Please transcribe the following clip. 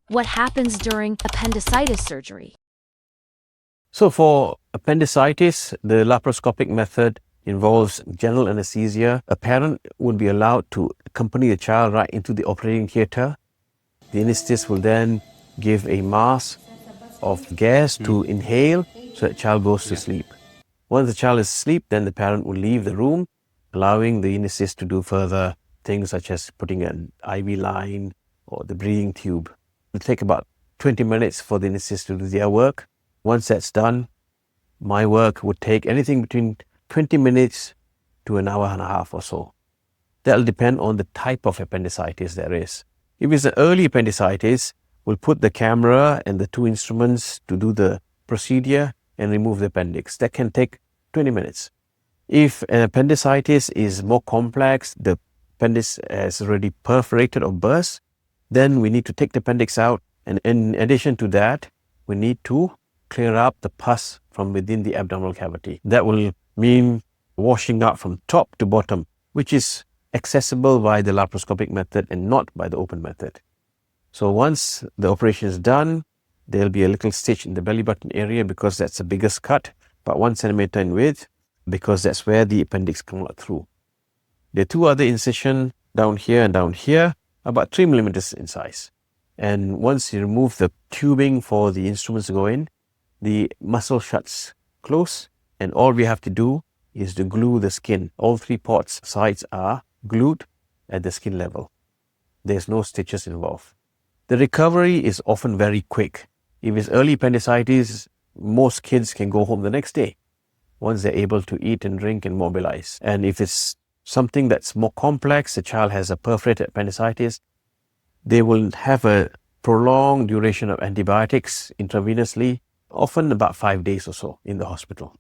What happens during appendicitis surgery? So for appendicitis, the laparoscopic method involves general anesthesia. A parent would be allowed to accompany the child right into the operating theatre. The anaesthetist will then give a mask of gas to inhale so that child goes to sleep. Once the child is asleep, then the parent will leave the room, allowing the anaesthetist to do further things such as putting an IV line or the breathing tube. It will take about 20 minutes for the anaesthetist to do their work. Once that's done, my work would take anything between 20 minutes to an hour and a half or so. That will depend on the type of appendicitis there is. If it's an early appendicitis, we'll put the camera and the two instruments to do the procedure and remove the appendix. That can take 20 minutes. If an appendicitis is more complex, the appendix has already perforated or burst, then we need to take the appendix out. And in addition to that, we need to clear up the pus from within the abdominal cavity. That will mean washing out from top to bottom, which is accessible by the laparoscopic method and not by the open method. So once the operation is done, there'll be a little stitch in the belly button area because that's the biggest cut, about 1 centimeter in width, because that's where the appendix comes out through. There are two other incisions down here and down here, about 3 millimeters in size. And once you remove the tubing for the instruments to go in, the muscle shuts close, and all we have to do is to glue the skin. All three ports sides are glued at the skin level. There's no stitches involved. The recovery is often very quick. If it's early appendicitis, most kids can go home the next day once they're able to eat and drink and mobilize. And if it's something that's more complex, the child has a perforated appendicitis, they will have a prolonged duration of antibiotics intravenously, often about 5 days or so in the hospital.